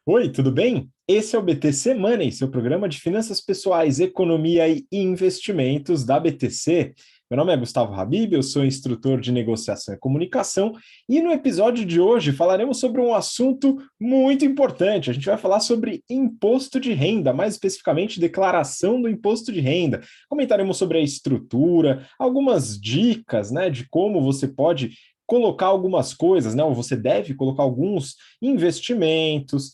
Oi, tudo bem? Esse é o BTC Money, seu programa de finanças pessoais, economia e investimentos da BTC. Meu nome é Gustavo Habib, eu sou instrutor de negociação e comunicação, e no episódio de hoje falaremos sobre um assunto muito importante. A gente vai falar sobre imposto de renda, mais especificamente declaração do imposto de renda. Comentaremos sobre a estrutura, algumas dicas, né, de como você pode colocar algumas coisas, né, ou você deve colocar alguns investimentos,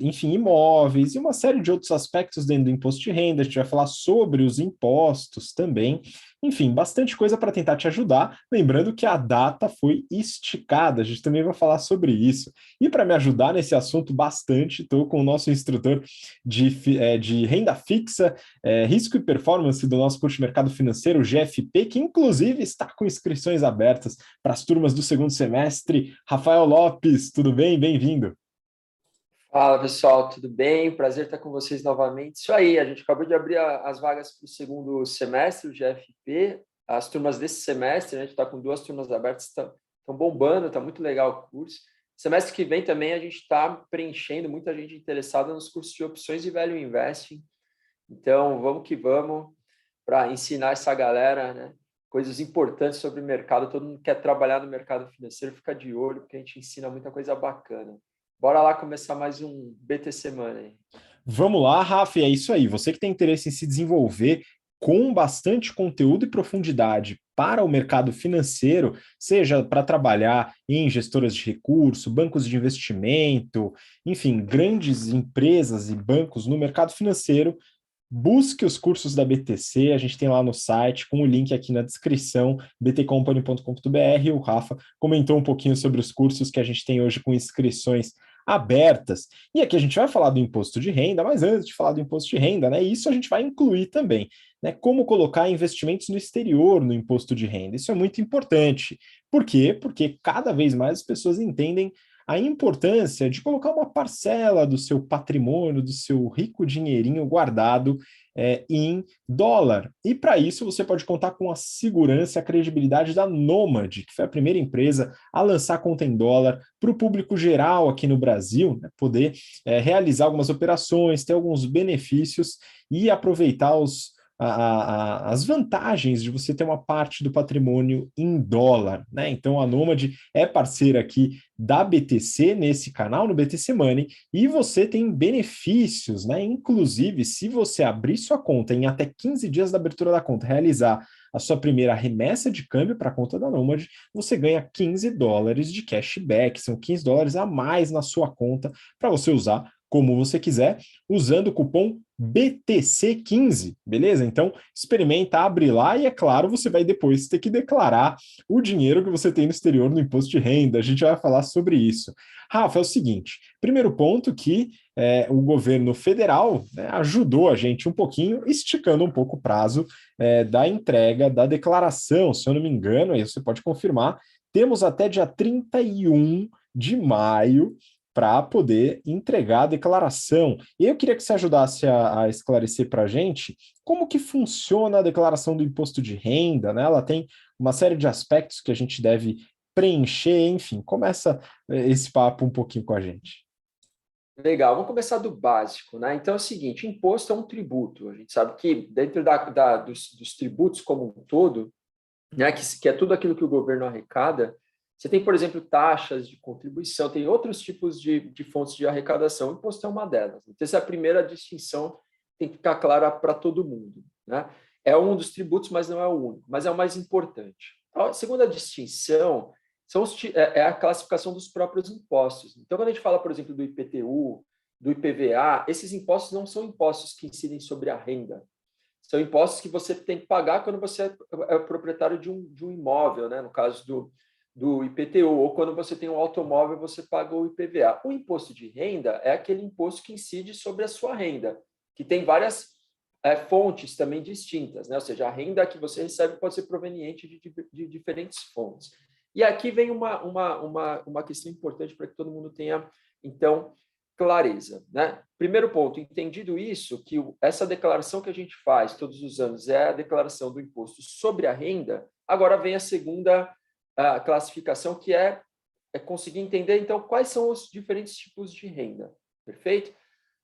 enfim, imóveis e uma série de outros aspectos dentro do imposto de renda. A gente vai falar sobre os impostos também. Enfim, bastante coisa para tentar te ajudar. Lembrando que a data foi esticada, a gente também vai falar sobre isso. E para me ajudar nesse assunto bastante, estou com o nosso instrutor de renda fixa, risco e performance do nosso curso de mercado financeiro, o GFP, que inclusive está com inscrições abertas para as turmas do segundo semestre. Rafael Lopes, tudo bem? Bem-vindo. Fala pessoal, tudo bem? Prazer estar com vocês novamente. Isso aí, a gente acabou de abrir as vagas para o segundo semestre, o GFP. As turmas desse semestre, né, a gente está com duas turmas abertas, estão bombando, está muito legal o curso. Semestre que vem também a gente está preenchendo muita gente interessada nos cursos de opções e value investing. Então, vamos que vamos para ensinar essa galera, né, coisas importantes sobre o mercado. Todo mundo que quer trabalhar no mercado financeiro, fica de olho, porque a gente ensina muita coisa bacana. Bora lá começar mais um BTC Money. Vamos lá, Rafa, é isso aí. Você que tem interesse em se desenvolver com bastante conteúdo e profundidade para o mercado financeiro, seja para trabalhar em gestoras de recurso, bancos de investimento, enfim, grandes empresas e bancos no mercado financeiro, busque os cursos da BTC, a gente tem lá no site, com o link aqui na descrição, btcompany.com.br. O Rafa comentou um pouquinho sobre os cursos que a gente tem hoje com inscrições abertas. E aqui a gente vai falar do imposto de renda, mas antes de falar do imposto de renda, né, isso a gente vai incluir também, né, como colocar investimentos no exterior no imposto de renda. Isso é muito importante. Por quê? Porque cada vez mais as pessoas entendem a importância de colocar uma parcela do seu patrimônio, do seu rico dinheirinho guardado em dólar. E para isso você pode contar com a segurança e a credibilidade da Nomad, que foi a primeira empresa a lançar conta em dólar para o público geral aqui no Brasil, né, poder realizar algumas operações, ter alguns benefícios e aproveitar as vantagens de você ter uma parte do patrimônio em dólar, né? Então a Nomad é parceira aqui da BTC nesse canal, no BTC Money, e você tem benefícios, né? Inclusive, se você abrir sua conta em até 15 dias da abertura da conta, realizar a sua primeira remessa de câmbio para a conta da Nomad, você ganha US$ 15 de cashback, são US$ 15 a mais na sua conta para você usar como você quiser, usando o cupom BTC15, beleza? Então, experimenta, abre lá e, é claro, você vai depois ter que declarar o dinheiro que você tem no exterior no imposto de renda. A gente vai falar sobre isso. Rafa, é o seguinte, primeiro ponto que o governo federal, né, ajudou a gente um pouquinho, esticando um pouco o prazo da entrega da declaração, se eu não me engano, aí você pode confirmar, temos até dia 31 de maio para poder entregar a declaração. E eu queria que você ajudasse a esclarecer para a gente como que funciona a declaração do imposto de renda, né? Ela tem uma série de aspectos que a gente deve preencher, enfim, começa esse papo um pouquinho com a gente. Legal, vamos começar do básico, né? Então é o seguinte: imposto é um tributo. A gente sabe que dentro dos tributos como um todo, né, que é tudo aquilo que o governo arrecada, você tem, por exemplo, taxas de contribuição, tem outros tipos de fontes de arrecadação. O imposto é uma delas. Então, essa é a primeira distinção, tem que ficar clara para todo mundo, né? É um dos tributos, mas não é o único, mas é o mais importante. A segunda distinção é a classificação dos próprios impostos. Então, quando a gente fala, por exemplo, do IPTU, do IPVA, esses impostos não são impostos que incidem sobre a renda. São impostos que você tem que pagar quando você é proprietário de um imóvel, né? No caso do IPTU, ou quando você tem um automóvel, você paga o IPVA. O imposto de renda é aquele imposto que incide sobre a sua renda, que tem várias fontes também distintas, né? Ou seja, a renda que você recebe pode ser proveniente de diferentes fontes. E aqui vem uma questão importante para que todo mundo tenha, então, clareza, né? Primeiro ponto, entendido isso, que essa declaração que a gente faz todos os anos é a declaração do imposto sobre a renda, agora vem a segunda classificação, que é conseguir entender, então, quais são os diferentes tipos de renda. Perfeito?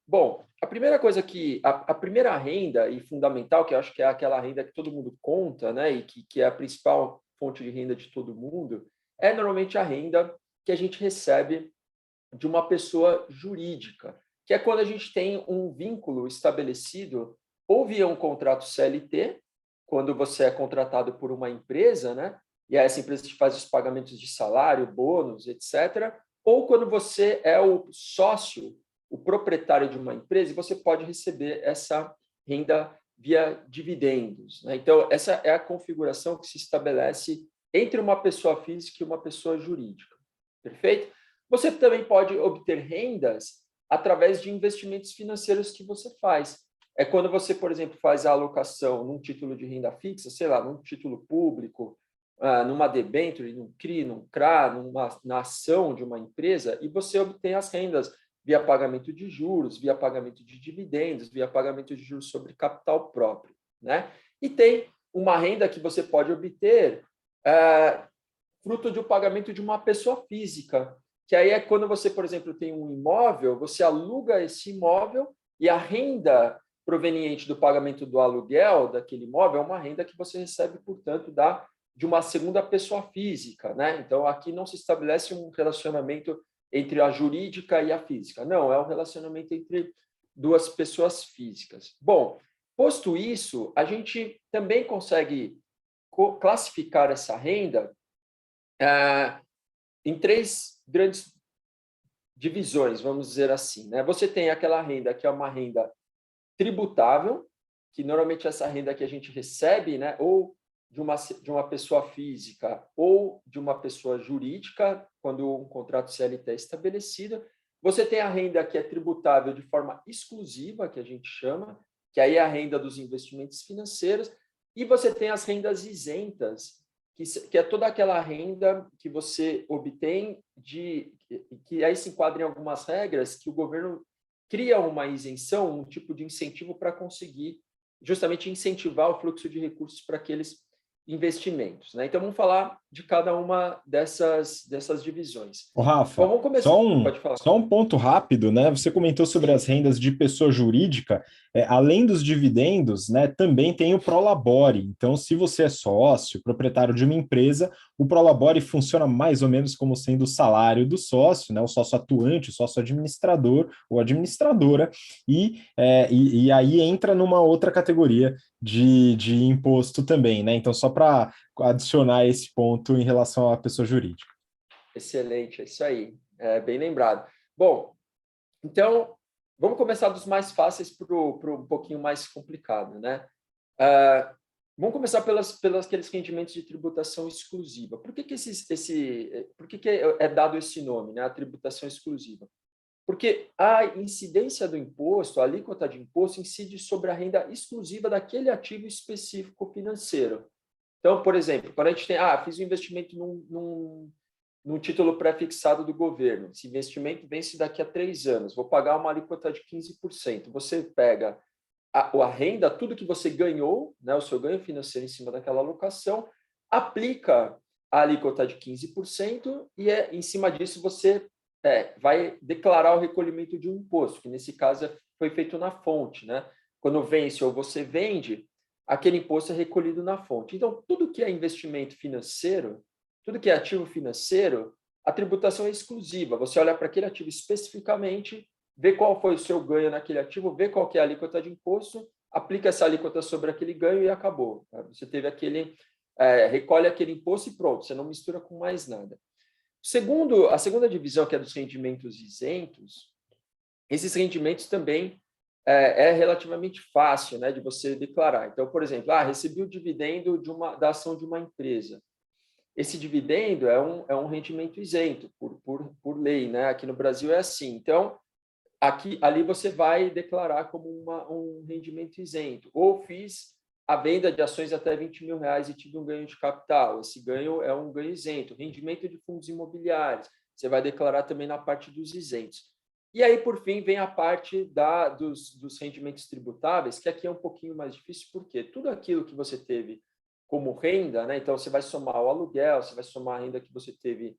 Bom, a primeira coisa a primeira renda e fundamental, que eu acho que é aquela renda que todo mundo conta, né, e que é a principal fonte de renda de todo mundo, é normalmente a renda que a gente recebe de uma pessoa jurídica, que é quando a gente tem um vínculo estabelecido ou via um contrato CLT, quando você é contratado por uma empresa, né? E aí essa empresa te faz os pagamentos de salário, bônus, etc. Ou quando você é o sócio, o proprietário de uma empresa, e você pode receber essa renda via dividendos, né? Então, essa é a configuração que se estabelece entre uma pessoa física e uma pessoa jurídica. Perfeito? Você também pode obter rendas através de investimentos financeiros que você faz. É quando você, por exemplo, faz a alocação num título de renda fixa, sei lá, num título público, numa debênture, num CRI, num CRA, na ação de uma empresa, e você obtém as rendas via pagamento de juros, via pagamento de dividendos, via pagamento de juros sobre capital próprio, né? E tem uma renda que você pode obter fruto do pagamento de uma pessoa física, que aí é quando você, por exemplo, tem um imóvel, você aluga esse imóvel e a renda proveniente do pagamento do aluguel daquele imóvel é uma renda que você recebe, portanto, de uma segunda pessoa física, né? Então, aqui não se estabelece um relacionamento entre a jurídica e a física. Não, é um relacionamento entre duas pessoas físicas. Bom, posto isso, a gente também consegue classificar essa renda em três grandes divisões, vamos dizer assim, né? Você tem aquela renda que é uma renda tributável, que normalmente essa renda que a gente recebe, né, ou de uma pessoa física ou de uma pessoa jurídica, quando um contrato CLT é estabelecido. Você tem a renda que é tributável de forma exclusiva, que a gente chama, que aí é a renda dos investimentos financeiros, e você tem as rendas isentas, que é toda aquela renda que você obtém que aí se enquadra em algumas regras que o governo cria uma isenção, um tipo de incentivo para conseguir justamente incentivar o fluxo de recursos para aqueles investimentos, né? Então, vamos falar de cada uma dessas divisões. Ô, Bom, Rafa, vamos começar. Pode falar. só um ponto rápido, né? Você comentou sobre Sim, as rendas de pessoa jurídica, além dos dividendos, né, também tem o Prolabore. Então, se você é sócio, proprietário de uma empresa, o Prolabore funciona mais ou menos como sendo o salário do sócio, né? O sócio atuante, o sócio administrador ou administradora, e aí entra numa outra categoria de imposto também, né? Então, só para adicionar esse ponto em relação à pessoa jurídica. excelente, é isso aí. É, bem lembrado. Bom, então, vamos começar dos mais fáceis para um pouquinho mais complicado, né? Vamos começar pelos aqueles rendimentos de tributação exclusiva. Por que por que é dado esse nome, né? A tributação exclusiva? Porque a incidência do imposto, a alíquota de imposto, incide sobre a renda exclusiva daquele ativo específico financeiro. Então, por exemplo, quando a gente tem, fiz um investimento num título pré-fixado do governo, esse investimento vence daqui a 3 anos, vou pagar uma alíquota de 15%. Você pega a renda, tudo que você ganhou, né, o seu ganho financeiro em cima daquela alocação, aplica a alíquota de 15% e em cima disso você vai declarar o recolhimento de um imposto, que nesse caso foi feito na fonte, né? Quando vence ou você vende, aquele imposto é recolhido na fonte. Então, tudo que é investimento financeiro, tudo que é ativo financeiro, a tributação é exclusiva. Você olha para aquele ativo especificamente, vê qual foi o seu ganho naquele ativo, vê qual que é a alíquota de imposto, aplica essa alíquota sobre aquele ganho e acabou. Você teve recolhe aquele imposto e pronto, você não mistura com mais nada. A segunda divisão, que é dos rendimentos isentos, esses rendimentos também é relativamente fácil, né, de você declarar. Então, por exemplo, recebi o dividendo da ação de uma empresa. Esse dividendo é um rendimento isento por lei, né? Aqui no Brasil é assim. Então, ali você vai declarar como um rendimento isento. Ou fiz a venda de ações até R$ 20.000 e tive um ganho de capital. Esse ganho é um ganho isento. Rendimento de fundos imobiliários, você vai declarar também na parte dos isentos. E aí, por fim, vem a parte dos rendimentos tributáveis, que aqui é um pouquinho mais difícil, porque tudo aquilo que você teve como renda, né? Então, você vai somar o aluguel, você vai somar a renda que você teve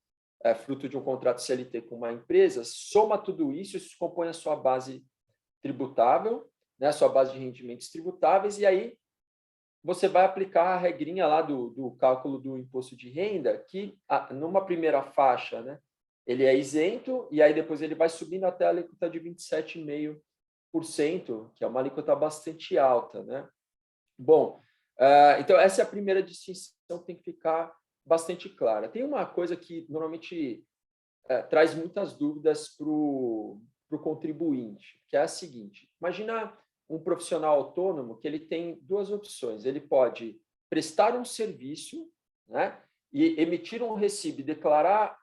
fruto de um contrato CLT com uma empresa, soma tudo isso, isso compõe a sua base tributável, né, a sua base de rendimentos tributáveis, e aí você vai aplicar a regrinha lá do cálculo do imposto de renda, que numa primeira faixa, né, ele é isento, e aí depois ele vai subindo até a alíquota de 27,5%, que é uma alíquota bastante alta, né? Bom, então essa é a primeira distinção que tem que ficar bastante clara. Tem uma coisa que normalmente traz muitas dúvidas para o contribuinte, que é a seguinte: imagina um profissional autônomo que ele tem duas opções. Ele pode prestar um serviço, né, e emitir um recibo e declarar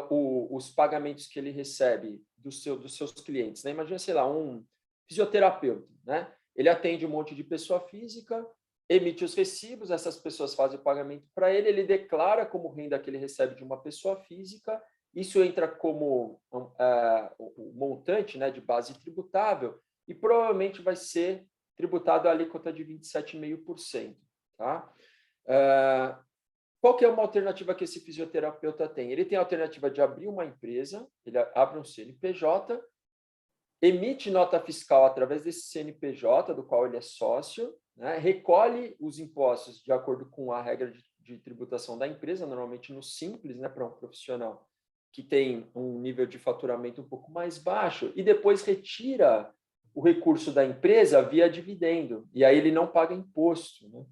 os pagamentos que ele recebe dos seus clientes. Né? Imagina, sei lá, um fisioterapeuta, né? Ele atende um monte de pessoa física, emite os recibos, essas pessoas fazem o pagamento para ele, ele declara como renda que ele recebe de uma pessoa física, isso entra como o montante, né, de base tributável, e provavelmente vai ser tributado a alíquota de 27,5%. Tá? Qual que é uma alternativa que esse fisioterapeuta tem? Ele tem a alternativa de abrir uma empresa, ele abre um CNPJ, emite nota fiscal através desse CNPJ, do qual ele é sócio, né? Recolhe os impostos de acordo com a regra de tributação da empresa, normalmente no Simples, né, para um profissional que tem um nível de faturamento um pouco mais baixo, e depois retira o recurso da empresa via dividendo, e aí ele não paga imposto. Né?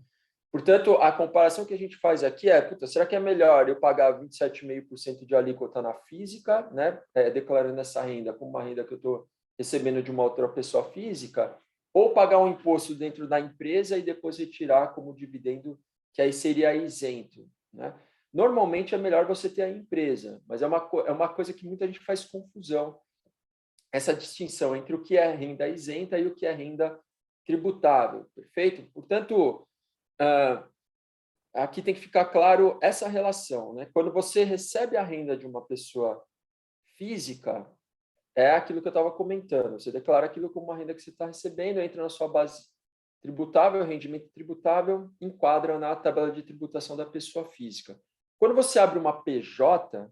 Portanto, a comparação que a gente faz aqui será que é melhor eu pagar 27,5% de alíquota na física, né, declarando essa renda como uma renda que eu estou recebendo de uma outra pessoa física, ou pagar um imposto dentro da empresa e depois retirar como dividendo, que aí seria isento, né? Normalmente é melhor você ter a empresa, mas é uma coisa que muita gente faz confusão, essa distinção entre o que é renda isenta e o que é renda tributável, perfeito? Portanto, aqui tem que ficar claro essa relação, né? Quando você recebe a renda de uma pessoa física, é aquilo que eu estava comentando. Você declara aquilo como uma renda que você está recebendo, entra na sua base tributável, rendimento tributável, enquadra na tabela de tributação da pessoa física. Quando você abre uma PJ,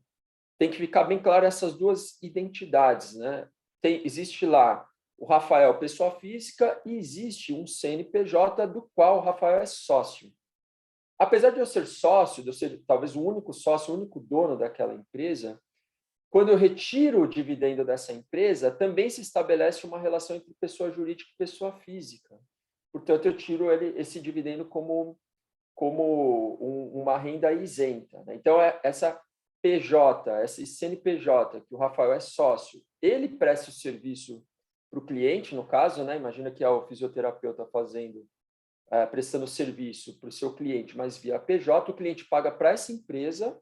tem que ficar bem claro essas duas identidades, né? Existe lá o Rafael, pessoa física, e existe um CNPJ do qual o Rafael é sócio. Apesar de eu ser sócio, de eu ser talvez o único sócio, o único dono daquela empresa, quando eu retiro o dividendo dessa empresa, também se estabelece uma relação entre pessoa jurídica e pessoa física. Portanto, eu tiro esse dividendo como uma renda isenta. Né? Então, essa PJ, esse CNPJ, que o Rafael é sócio, ele presta o serviço para o cliente, no caso, né? Imagina que é o fisioterapeuta prestando serviço para o seu cliente, mas via PJ, o cliente paga para essa empresa.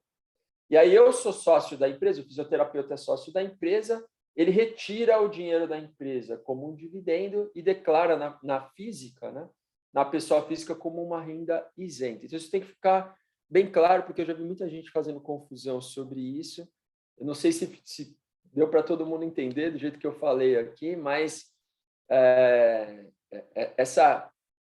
E aí eu sou sócio da empresa, o fisioterapeuta é sócio da empresa, ele retira o dinheiro da empresa como um dividendo e declara na física, né, na pessoa física, como uma renda isenta. Então, isso tem que ficar bem claro, porque eu já vi muita gente fazendo confusão sobre isso. Eu não sei se deu para todo mundo entender do jeito que eu falei aqui, mas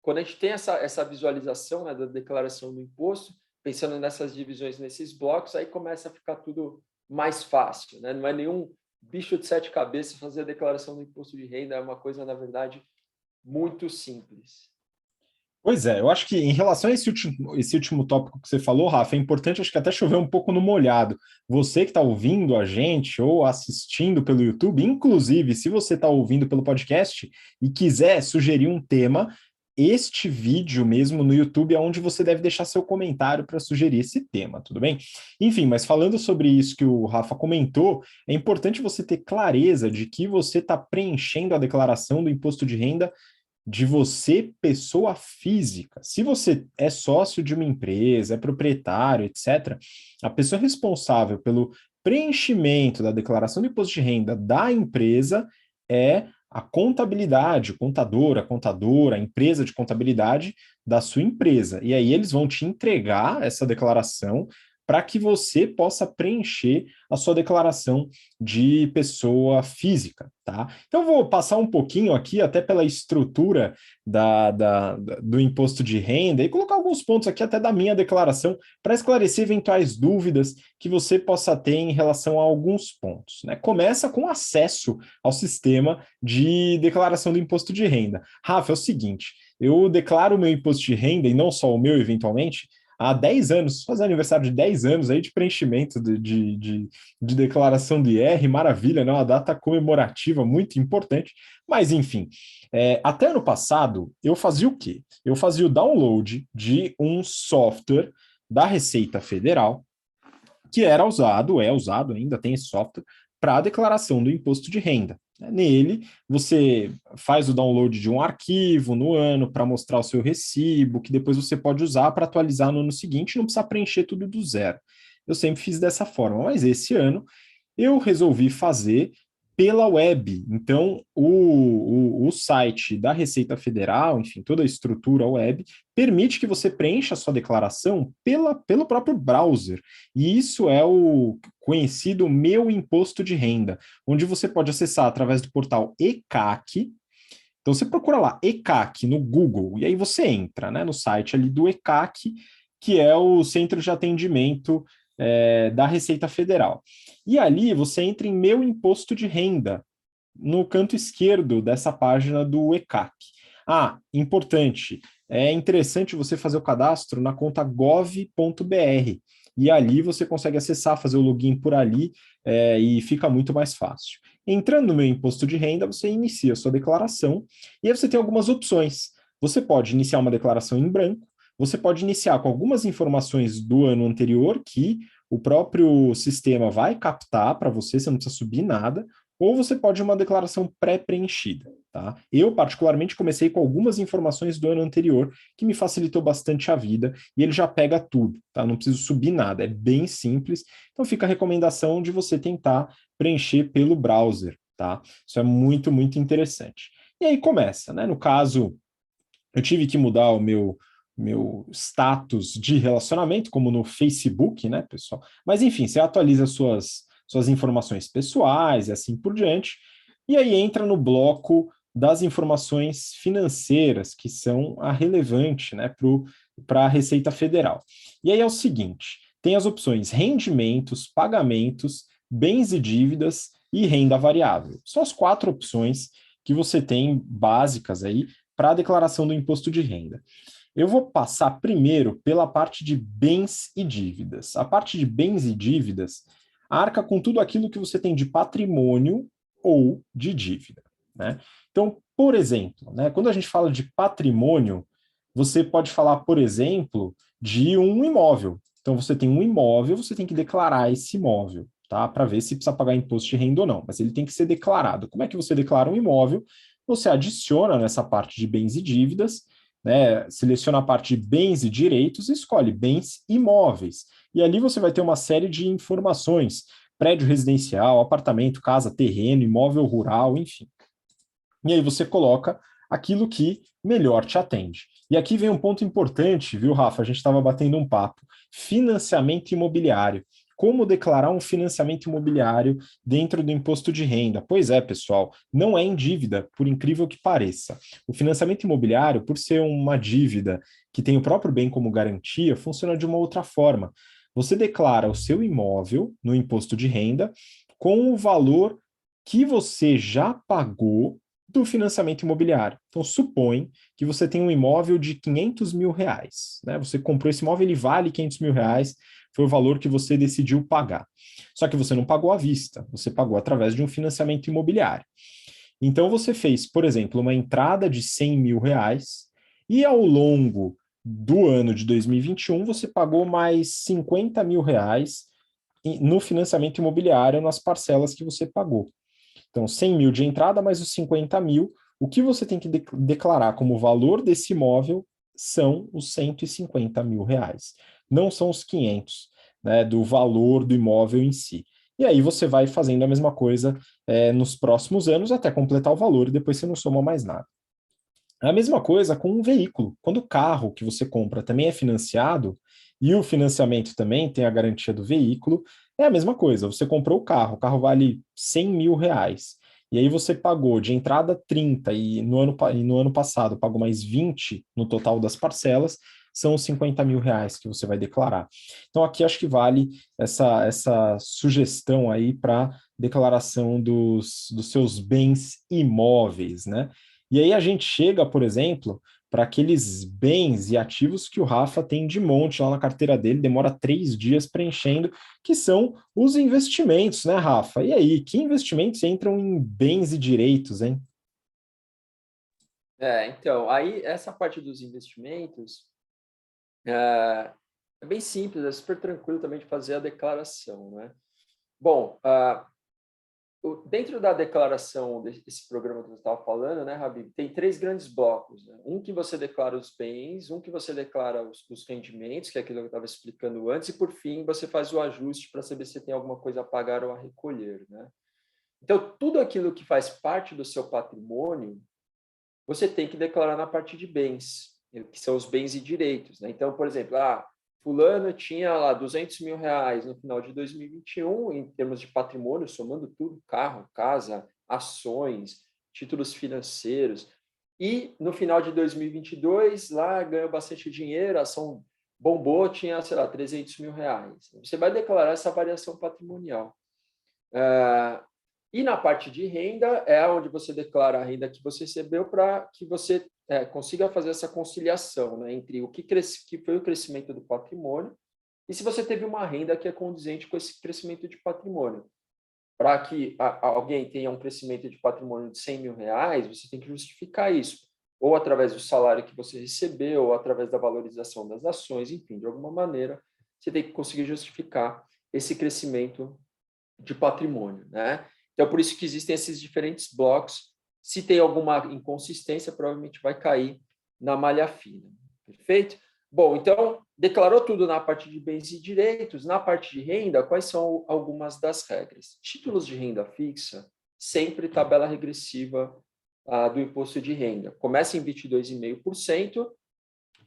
quando a gente tem essa visualização, né, da declaração do imposto, pensando nessas divisões, nesses blocos, aí começa a ficar tudo mais fácil, né? Não é nenhum bicho de sete cabeças fazer a declaração do imposto de renda, é uma coisa, na verdade, muito simples. Pois é, eu acho que em relação a esse último tópico que você falou, Rafa, é importante, acho que até chover um pouco no molhado. Você que está ouvindo a gente ou assistindo pelo YouTube, inclusive, se você está ouvindo pelo podcast e quiser sugerir um tema, este vídeo mesmo no YouTube é onde você deve deixar seu comentário para sugerir esse tema, tudo bem? Enfim, mas falando sobre isso que o Rafa comentou, é importante você ter clareza de que você está preenchendo a declaração do imposto de renda de você, pessoa física. Se você é sócio de uma empresa, é proprietário, etc., a pessoa responsável pelo preenchimento da declaração do imposto de renda da empresa é a contabilidade, o contador, a contadora, a empresa de contabilidade da sua empresa. E aí eles vão te entregar essa declaração para que você possa preencher a sua declaração de pessoa física, tá? Então, vou passar um pouquinho aqui, até pela estrutura do imposto de renda, e colocar alguns pontos aqui até da minha declaração, para esclarecer eventuais dúvidas que você possa ter em relação a alguns pontos, né? Começa com acesso ao sistema de declaração do imposto de renda. Rafa, é o seguinte, eu declaro o meu imposto de renda, e não só o meu, eventualmente, há 10 anos, fazer aniversário de 10 anos aí de preenchimento de declaração do IR, maravilha, né? Uma data comemorativa muito importante, mas enfim, até ano passado, eu fazia o quê? Eu fazia o download de um software da Receita Federal, que era usado, é usado ainda, tem esse software, para a declaração do imposto de renda. Nele, você faz o download de um arquivo no ano para mostrar o seu recibo, que depois você pode usar para atualizar no ano seguinte, não precisa preencher tudo do zero. Eu sempre fiz dessa forma, mas esse ano eu resolvi fazer pela web. Então, o site da Receita Federal, enfim, toda a estrutura web, permite que você preencha a sua declaração pelo próprio browser. E isso é o conhecido Meu Imposto de Renda, onde você pode acessar através do portal ECAC. Então, você procura lá ECAC no Google, e aí você entra, né, no site ali do ECAC, que é o Centro de Atendimento da Receita Federal. E ali você entra em Meu Imposto de Renda, no canto esquerdo dessa página do ECAC. Ah, importante, é interessante você fazer o cadastro na conta gov.br, e ali você consegue acessar, fazer o login por ali, e fica muito mais fácil. Entrando no Meu Imposto de Renda, você inicia a sua declaração, e aí você tem algumas opções. Você pode iniciar uma declaração em branco, você pode iniciar com algumas informações do ano anterior que o próprio sistema vai captar para você, você não precisa subir nada, ou você pode ir uma declaração pré-preenchida, tá? Eu, particularmente, comecei com algumas informações do ano anterior, que me facilitou bastante a vida, e ele já pega tudo, tá? Não preciso subir nada, é bem simples. Então fica a recomendação de você tentar preencher pelo browser, tá? Isso é muito, muito interessante. E aí começa, né? No caso, eu tive que mudar o meu status de relacionamento, como no Facebook, né, pessoal? Mas, enfim, você atualiza suas informações pessoais e assim por diante, e aí entra no bloco das informações financeiras, que são a relevante, né, para a Receita Federal. E aí é o seguinte, tem as opções rendimentos, pagamentos, bens e dívidas e renda variável. São as 4 opções que você tem básicas aí para a declaração do imposto de renda. Eu vou passar primeiro pela parte de bens e dívidas. A parte de bens e dívidas arca com tudo aquilo que você tem de patrimônio ou de dívida, né? Então, por exemplo, né, quando a gente fala de patrimônio, você pode falar, por exemplo, de um imóvel. Então, você tem um imóvel, você tem que declarar esse imóvel, tá? Para ver se precisa pagar imposto de renda ou não, mas ele tem que ser declarado. Como é que você declara um imóvel? Você adiciona nessa parte de bens e dívidas, né, seleciona a parte de bens e direitos e escolhe bens imóveis. E ali você vai ter uma série de informações, prédio residencial, apartamento, casa, terreno, imóvel rural, enfim. E aí você coloca aquilo que melhor te atende. E aqui vem um ponto importante, viu, Rafa? A gente estava batendo um papo. Financiamento imobiliário. Como declarar um financiamento imobiliário dentro do imposto de renda? Pois é, pessoal, não é em dívida, por incrível que pareça. O financiamento imobiliário, por ser uma dívida que tem o próprio bem como garantia, funciona de uma outra forma. Você declara o seu imóvel no imposto de renda com o valor que você já pagou do financiamento imobiliário. Então, supõe que você tem um imóvel de 500 mil reais, né? Você comprou esse imóvel, ele vale 500 mil reais, foi o valor que você decidiu pagar. Só que você não pagou à vista, você pagou através de um financiamento imobiliário. Então, você fez, por exemplo, uma entrada de 100 mil reais e ao longo do ano de 2021, você pagou mais 50 mil reais no financiamento imobiliário nas parcelas que você pagou. Então, 100 mil de entrada, mais os 50 mil. O que você tem que declarar como valor desse imóvel são os 150 mil reais. Não são os 500, né, do valor do imóvel em si. E aí você vai fazendo a mesma coisa nos próximos anos até completar o valor e depois você não soma mais nada. A mesma coisa com um veículo. Quando o carro que você compra também é financiado, E o financiamento também tem a garantia do veículo, é a mesma coisa, você comprou o carro vale 100 mil reais, e aí você pagou de entrada 30 e no ano passado pagou mais 20 no total das parcelas, são os 50 mil reais que você vai declarar. Então aqui acho que vale essa sugestão aí para declaração dos seus bens imóveis, né? E aí a gente chega, por exemplo, para aqueles bens e ativos que o Rafa tem de monte lá na carteira dele, demora 3 dias preenchendo, que são os investimentos, né, Rafa? E aí, que investimentos entram em bens e direitos, hein? Então, aí essa parte dos investimentos é, é bem simples, é super tranquilo também de fazer a declaração, né? Bom, dentro da declaração desse programa que você estava falando, né, Habib, tem 3 grandes blocos, né? Um que você declara os bens, um que você declara os rendimentos, que é aquilo que eu estava explicando antes, e por fim você faz o ajuste para saber se tem alguma coisa a pagar ou a recolher, né? Então, tudo aquilo que faz parte do seu patrimônio, você tem que declarar na parte de bens, que são os bens e direitos, né? Então, por exemplo, fulano tinha lá 200 mil reais no final de 2021, em termos de patrimônio, somando tudo, carro, casa, ações, títulos financeiros, e no final de 2022, lá ganhou bastante dinheiro, a ação bombou, tinha, sei lá, 300 mil reais. Você vai declarar essa variação patrimonial. E na parte de renda é onde você declara a renda que você recebeu para que você consiga fazer essa conciliação, né, entre o que foi o crescimento do patrimônio e se você teve uma renda que é condizente com esse crescimento de patrimônio. Para que alguém tenha um crescimento de patrimônio de 100 mil reais, você tem que justificar isso, ou através do salário que você recebeu, ou através da valorização das ações, enfim, de alguma maneira, você tem que conseguir justificar esse crescimento de patrimônio, né? Então, por isso que existem esses diferentes blocos. Se tem alguma inconsistência, provavelmente vai cair na malha fina. Perfeito? Bom, então, declarou tudo na parte de bens e direitos. Na parte de renda, quais são algumas das regras? Títulos de renda fixa, sempre tabela regressiva do imposto de renda. Começa em 22,5%,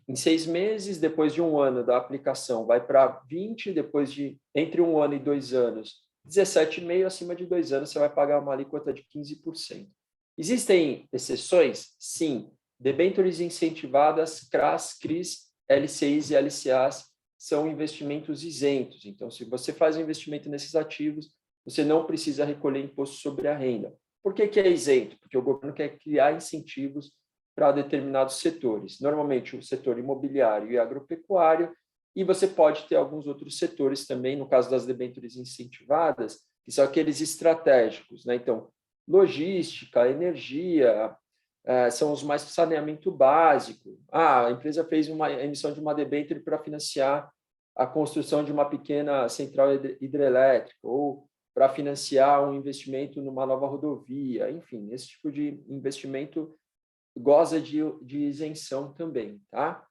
em 6 meses, depois de um ano da aplicação, vai para 20%, depois de entre 1 ano e 2 anos, 17,5%, acima de 2 anos, você vai pagar uma alíquota de 15%. Existem exceções? Sim. Debêntures incentivadas, CRAs, CRIs, LCIs e LCAs são investimentos isentos. Então, se você faz um investimento nesses ativos, você não precisa recolher imposto sobre a renda. Por que é isento? Porque o governo quer criar incentivos para determinados setores, normalmente o setor imobiliário e agropecuário, e você pode ter alguns outros setores também, no caso das debêntures incentivadas, que são aqueles estratégicos, né? Então, logística, energia, são os mais saneamento básico. A empresa fez uma emissão de uma debênture para financiar a construção de uma pequena central hidrelétrica, ou para financiar um investimento numa nova rodovia, enfim, esse tipo de investimento goza de isenção também, tá?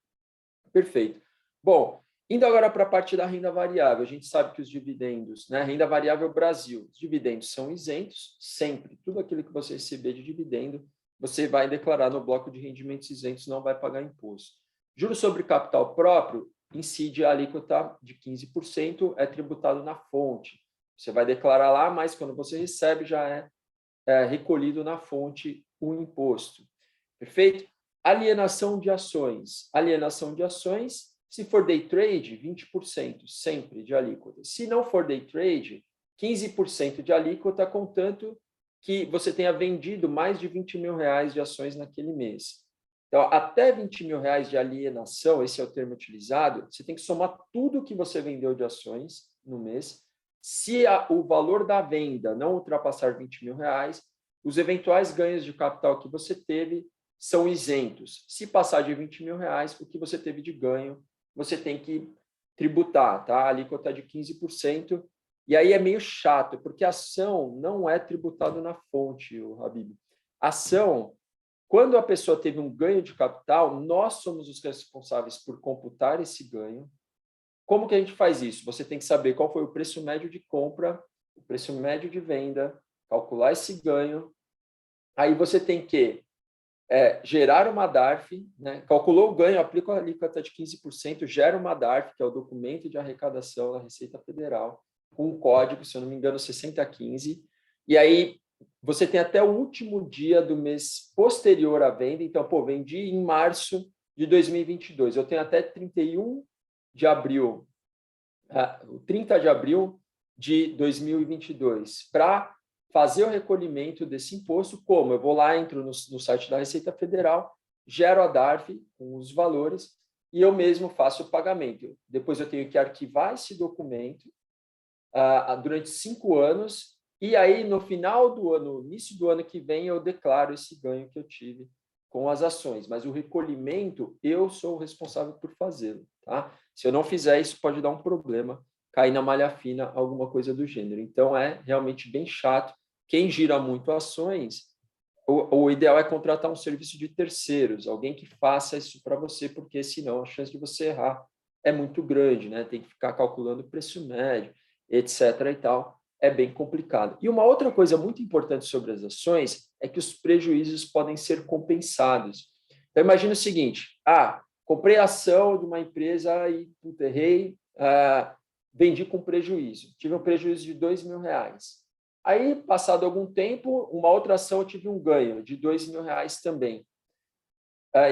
Perfeito. Bom, indo agora para a parte da renda variável, a gente sabe que os dividendos, né? Renda variável Brasil, os dividendos são isentos, sempre. Tudo aquilo que você receber de dividendo, você vai declarar no bloco de rendimentos isentos, não vai pagar imposto. Juros sobre capital próprio, incide a alíquota de 15%, é tributado na fonte. Você vai declarar lá, mas quando você recebe, já é recolhido na fonte o imposto. Perfeito? Alienação de ações. Alienação de ações, se for day trade, 20% sempre de alíquota. Se não for day trade, 15% de alíquota, contanto que você tenha vendido mais de 20 mil reais de ações naquele mês. Então, até 20 mil reais de alienação, esse é o termo utilizado, você tem que somar tudo que você vendeu de ações no mês. Se o valor da venda não ultrapassar 20 mil reais, os eventuais ganhos de capital que você teve são isentos. Se passar de 20 mil reais, o que você teve de ganho, você tem que tributar, tá? A alíquota de 15%. E aí é meio chato, porque a ação não é tributada na fonte, o Habib. Ação, quando a pessoa teve um ganho de capital, nós somos os responsáveis por computar esse ganho. Como que a gente faz isso? Você tem que saber qual foi o preço médio de compra, o preço médio de venda, calcular esse ganho. Aí você tem que gerar uma DARF, né? Calculou o ganho, aplica a alíquota de 15%, gera uma DARF, que é o documento de arrecadação da Receita Federal, com um código, se eu não me engano, 6015, e aí você tem até o último dia do mês posterior à venda. Então, vendi em março de 2022, eu tenho até 31 de abril, 30 de abril de 2022, para fazer o recolhimento desse imposto. Como? Eu vou lá, entro no site da Receita Federal, gero a DARF com os valores e eu mesmo faço o pagamento. Depois eu tenho que arquivar esse documento durante 5 anos e aí, no final do ano, no início do ano que vem, eu declaro esse ganho que eu tive com as ações. Mas o recolhimento, eu sou o responsável por fazê-lo. Tá? Se eu não fizer, isso pode dar um problema, cair na malha fina, alguma coisa do gênero. Então, é realmente bem chato. Quem gira muito ações, o ideal é contratar um serviço de terceiros, alguém que faça isso para você, porque senão a chance de você errar é muito grande, né? Tem que ficar calculando o preço médio, etc. e tal. É bem complicado. E uma outra coisa muito importante sobre as ações é que os prejuízos podem ser compensados. Então, imagina o seguinte, comprei a ação de uma empresa e errei, vendi com prejuízo. Tive um prejuízo de R$2.000. Aí, passado algum tempo, uma outra ação eu tive um ganho de R$2.000 também.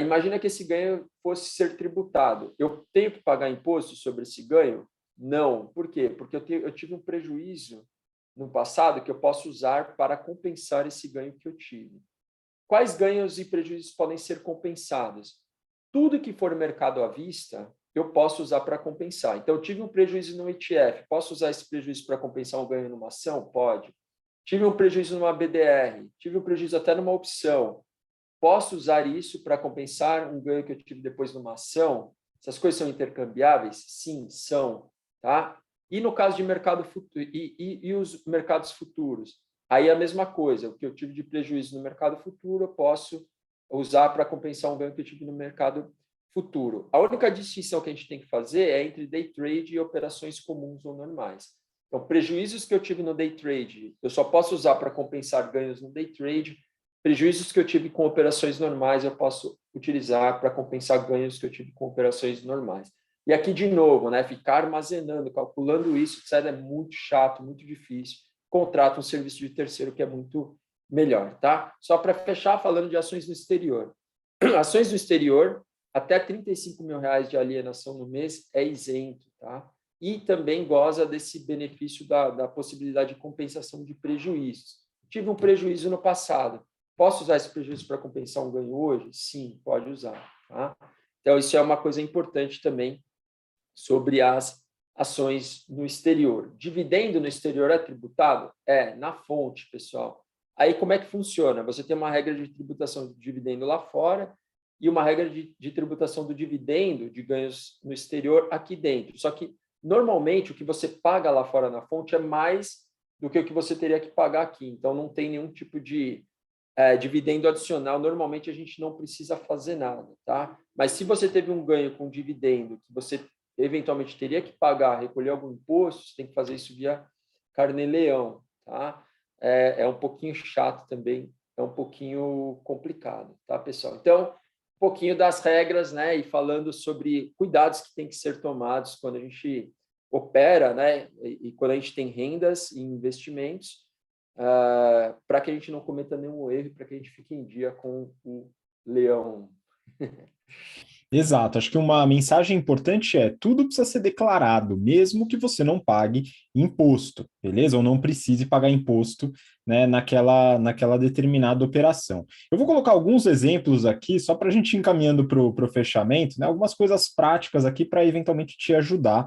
Imagina que esse ganho fosse ser tributado. Eu tenho que pagar imposto sobre esse ganho? Não. Por quê? Porque eu tive um prejuízo no passado que eu posso usar para compensar esse ganho que eu tive. Quais ganhos e prejuízos podem ser compensados? Tudo que for mercado à vista, eu posso usar para compensar. Então, eu tive um prejuízo no ETF, posso usar esse prejuízo para compensar um ganho numa ação? Pode. Tive um prejuízo numa BDR, tive um prejuízo até numa opção. Posso usar isso para compensar um ganho que eu tive depois numa ação? Essas coisas são intercambiáveis? Sim, são. Tá? E no caso de mercado futuro, e os mercados futuros? Aí a mesma coisa, o que eu tive de prejuízo no mercado futuro, eu posso usar para compensar um ganho que eu tive no mercado futuro. A única distinção que a gente tem que fazer é entre day trade e operações comuns ou normais. Então, prejuízos que eu tive no day trade, eu só posso usar para compensar ganhos no day trade. Prejuízos que eu tive com operações normais, eu posso utilizar para compensar ganhos que eu tive com operações normais. E aqui, de novo, né, ficar armazenando, calculando isso, etc., é muito chato, muito difícil. Contrata um serviço de terceiro que é muito melhor. Tá? Só para fechar, falando de ações no exterior. Ações no exterior, até R$35.000 de alienação no mês é isento. Tá? E também goza desse benefício da possibilidade de compensação de prejuízos. Tive um prejuízo no passado. Posso usar esse prejuízo para compensar um ganho hoje? Sim, pode usar. Tá? Então, isso é uma coisa importante também sobre as ações no exterior. Dividendo no exterior é tributado? Na fonte, pessoal. Aí, como é que funciona? Você tem uma regra de tributação do dividendo lá fora e uma regra de tributação do dividendo de ganhos no exterior aqui dentro. Só que, normalmente, o que você paga lá fora na fonte é mais do que o que você teria que pagar aqui. Então, não tem nenhum tipo de dividendo adicional. Normalmente, a gente não precisa fazer nada. Tá? Mas, se você teve um ganho com dividendo que você eventualmente teria que pagar, recolher algum imposto, você tem que fazer isso via carnê-leão. Tá? É um pouquinho chato também, é um pouquinho complicado, tá, pessoal? Então, um pouquinho das regras, né, e falando sobre cuidados que tem que ser tomados quando a gente opera, né, e quando a gente tem rendas e investimentos, para que a gente não cometa nenhum erro, para que a gente fique em dia com o leão. Exato, acho que uma mensagem importante é: tudo precisa ser declarado, mesmo que você não pague imposto, beleza? Ou não precise pagar imposto, né, naquela determinada operação. Eu vou colocar alguns exemplos aqui, só para a gente ir encaminhando para o fechamento, né, algumas coisas práticas aqui para eventualmente te ajudar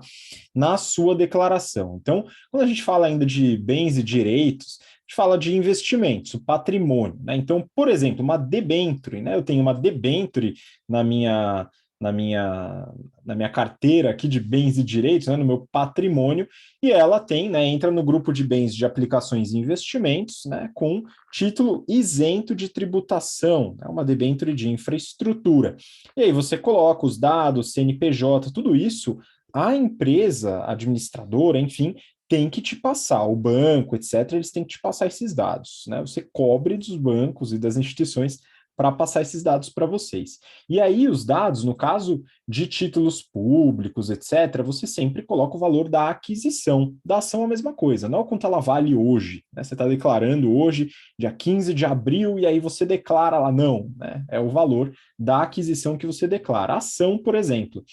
na sua declaração. Então, quando a gente fala ainda de bens e direitos, a gente fala de investimentos, o patrimônio, né? Então, por exemplo, uma debênture, né? Eu tenho uma debênture na minha, na minha, na minha carteira aqui de bens e direitos, né? No meu patrimônio, e ela tem, né? Entra no grupo de bens de aplicações e investimentos, né? Com título isento de tributação, né? Uma debênture de infraestrutura. E aí você coloca os dados, CNPJ, tudo isso, a empresa administradora, enfim, tem que te passar, o banco, etc., eles têm que te passar esses dados, né? Você cobre dos bancos e das instituições para passar esses dados para vocês. E aí os dados, no caso de títulos públicos, etc., você sempre coloca o valor da aquisição. Da ação é a mesma coisa, não é o quanto ela vale hoje, né? Você está declarando hoje, dia 15 de abril, e aí você declara lá, não, né? É o valor da aquisição que você declara. A ação, por exemplo,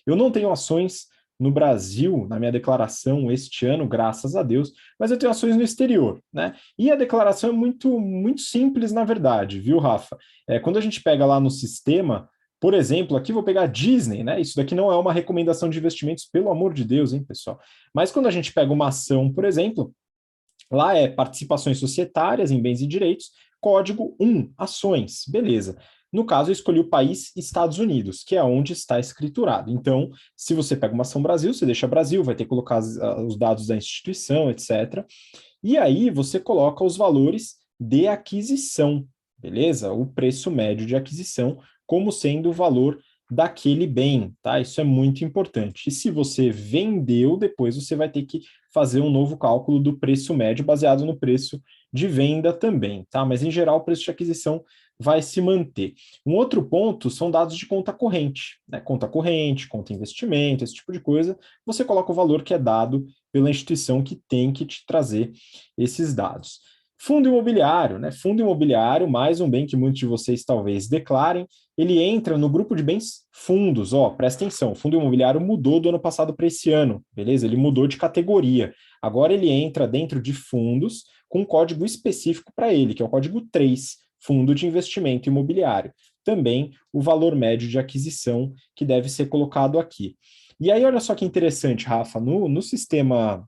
eu não tenho ações no Brasil, na minha declaração este ano, graças a Deus, mas eu tenho ações no exterior, né? E a declaração é muito simples, na verdade, viu, Rafa? Quando a gente pega lá no sistema, por exemplo, aqui vou pegar a Disney, né? Isso daqui não é uma recomendação de investimentos, pelo amor de Deus, hein, pessoal? Mas quando a gente pega uma ação, por exemplo, lá é participações societárias em bens e direitos, código 1, ações, beleza. No caso, eu escolhi o país Estados Unidos, que é onde está escriturado. Então, se você pega uma ação Brasil, você deixa Brasil, vai ter que colocar os dados da instituição, etc. E aí você coloca os valores de aquisição, beleza? O preço médio de aquisição como sendo o valor daquele bem, tá? Isso é muito importante. E se você vendeu, depois você vai ter que fazer um novo cálculo do preço médio baseado no preço de venda também, tá? Mas em geral o preço de aquisição vai se manter. Um outro ponto são dados de conta corrente, né? Conta corrente, conta investimento, esse tipo de coisa. Você coloca o valor que é dado pela instituição que tem que te trazer esses dados. Fundo imobiliário, né? Fundo imobiliário, mais um bem que muitos de vocês talvez declarem, ele entra no grupo de bens fundos. Ó, presta atenção, o fundo imobiliário mudou do ano passado para esse ano, beleza? Ele mudou de categoria. Agora ele entra dentro de fundos com um código específico para ele, que é o código 3, Fundo de Investimento Imobiliário. Também o valor médio de aquisição que deve ser colocado aqui. E aí, olha só que interessante, Rafa, no sistema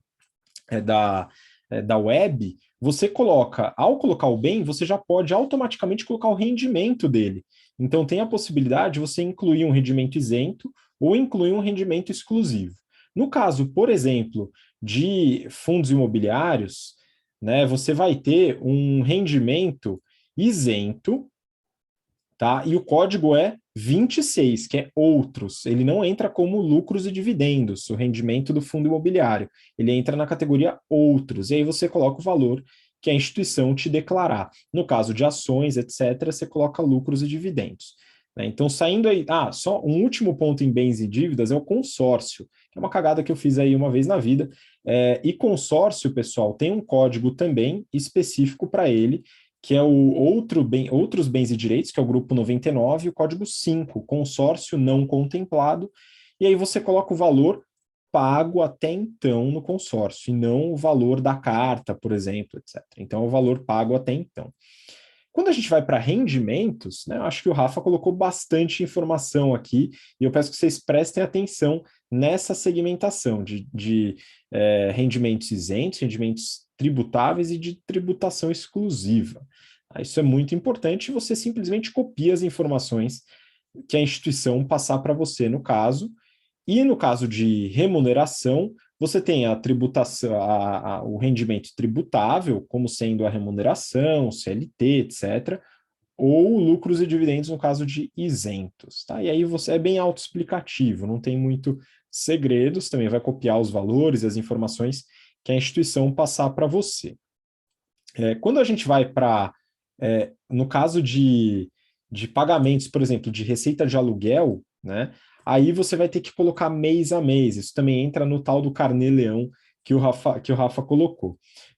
da web, você coloca, ao colocar o bem, você já pode automaticamente colocar o rendimento dele. Então, tem a possibilidade de você incluir um rendimento isento ou incluir um rendimento exclusivo. No caso, por exemplo, de fundos imobiliários, né, você vai ter um rendimento isento, tá? E o código é 26, que é outros. Ele não entra como lucros e dividendos, o rendimento do fundo imobiliário. Ele entra na categoria outros. E aí você coloca o valor que a instituição te declarar. No caso de ações, etc., você coloca lucros e dividendos. Né? Então, saindo aí... só um último ponto em bens e dívidas é o consórcio, que é uma cagada que eu fiz aí uma vez na vida. E consórcio, pessoal, tem um código também específico para ele, que é o outros bens e direitos, que é o grupo 99, e o código 5, consórcio não contemplado, e aí você coloca o valor pago até então no consórcio, e não o valor da carta, por exemplo, etc. Então, é o valor pago até então. Quando a gente vai para rendimentos, né, acho que o Rafa colocou bastante informação aqui, e eu peço que vocês prestem atenção nessa segmentação de rendimentos isentos, rendimentos tributáveis e de tributação exclusiva. Isso é muito importante, você simplesmente copia as informações que a instituição passar para você no caso, e no caso de remuneração, você tem a tributação, o rendimento tributável, como sendo a remuneração, CLT, etc., ou lucros e dividendos no caso de isentos, tá? E aí você é bem autoexplicativo, não tem muito segredos, também vai copiar os valores, as informações que a instituição passar para você. Quando a gente vai para, no caso de pagamentos, por exemplo, de receita de aluguel, né? Aí você vai ter que colocar mês a mês. Isso também entra no tal do carnê-leão que o Rafa colocou.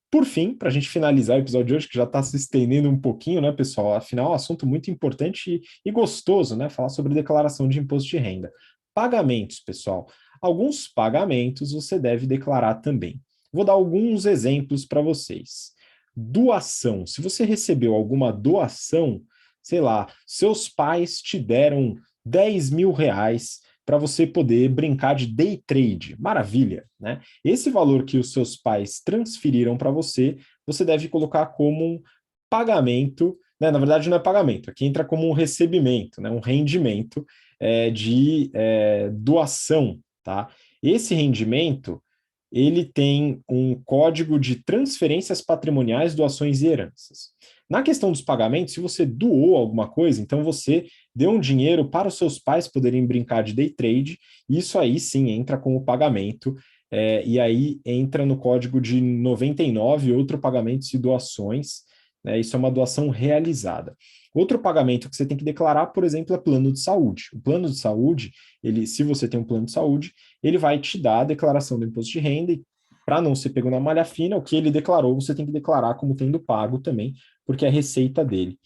Por fim, para a gente finalizar o episódio de hoje, que já está se estendendo um pouquinho, né, pessoal? Afinal, é um assunto muito importante e gostoso, né? Falar sobre declaração de imposto de renda. Pagamentos, pessoal. Alguns pagamentos você deve declarar também. Vou dar alguns exemplos para vocês. Doação. Se você recebeu alguma doação, sei lá, seus pais te deram 10 mil reais para você poder brincar de day trade. Maravilha, né? Esse valor que os seus pais transferiram para você, você deve colocar como um pagamento, né? Na verdade, não é pagamento, aqui entra como um recebimento, né? Um rendimento de doação, tá? Esse rendimento, ele tem um código de transferências patrimoniais, doações e heranças. Na questão dos pagamentos, se você doou alguma coisa, então você deu um dinheiro para os seus pais poderem brincar de day trade, isso aí sim entra como pagamento, e aí entra no código de 99, outro pagamentos e doações, né? Isso é uma doação realizada. Outro pagamento que você tem que declarar, por exemplo, é plano de saúde. O plano de saúde, se você tem um plano de saúde, ele vai te dar a declaração do imposto de renda e para não ser pego na malha fina, o que ele declarou, você tem que declarar como tendo pago também, porque é receita dele.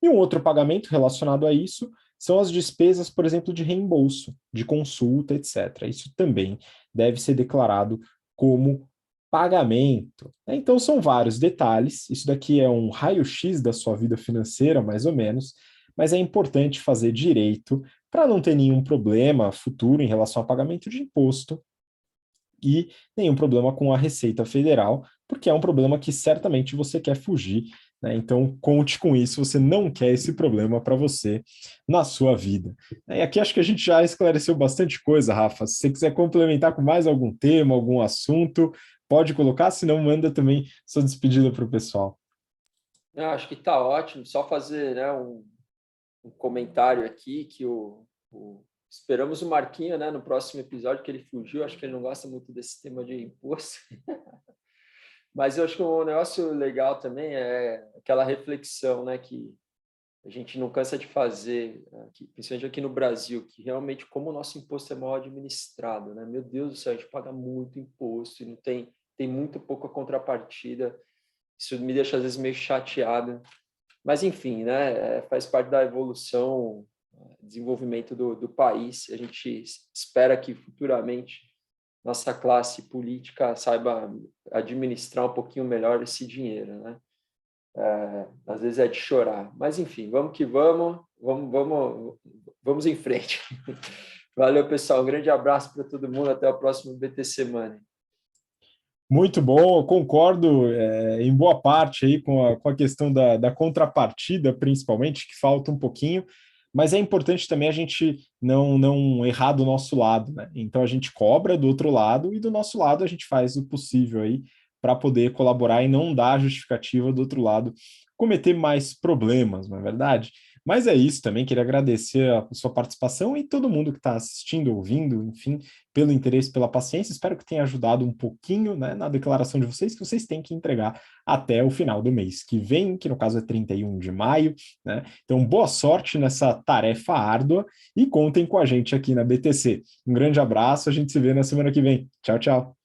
E um outro pagamento relacionado a isso são as despesas, por exemplo, de reembolso, de consulta, etc. Isso também deve ser declarado como pagamento. Então, são vários detalhes. Isso daqui é um raio-x da sua vida financeira, mais ou menos, mas é importante fazer direito para não ter nenhum problema futuro em relação ao pagamento de imposto e nenhum problema com a Receita Federal, porque é um problema que certamente você quer fugir, né? Então, conte com isso, você não quer esse problema para você na sua vida. E aqui acho que a gente já esclareceu bastante coisa, Rafa. Se você quiser complementar com mais algum tema, algum assunto, pode colocar, senão manda também sua despedida para o pessoal. Eu acho que está ótimo. Só fazer, né, um comentário aqui que esperamos o Marquinho, né, no próximo episódio, que ele fugiu. Acho que ele não gosta muito desse tema de imposto. Mas eu acho que um negócio legal também é aquela reflexão, né, que a gente não cansa de fazer, principalmente aqui no Brasil, que realmente como o nosso imposto é mal administrado, né? Meu Deus do céu, a gente paga muito imposto e não tem muito pouca contrapartida. Isso me deixa às vezes meio chateado. Mas enfim, né? Faz parte da evolução, desenvolvimento do país. A gente espera que futuramente nossa classe política saiba administrar um pouquinho melhor esse dinheiro, né? Às vezes é de chorar, mas enfim, vamos que vamos em frente. Valeu, pessoal, um grande abraço para todo mundo, até o próximo BTC Money. Muito bom, eu concordo em boa parte aí com a questão da contrapartida, principalmente, que falta um pouquinho, mas é importante também a gente não errar do nosso lado, né? Então a gente cobra do outro lado e do nosso lado a gente faz o possível aí para poder colaborar e não dar justificativa do outro lado cometer mais problemas, não é verdade? Mas é isso também, queria agradecer a sua participação e todo mundo que está assistindo, ouvindo, enfim, pelo interesse, pela paciência. Espero que tenha ajudado um pouquinho, né, na declaração de vocês, que vocês têm que entregar até o final do mês que vem, que no caso é 31 de maio, né? Então, boa sorte nessa tarefa árdua e contem com a gente aqui na BTC. Um grande abraço, a gente se vê na semana que vem. Tchau, tchau.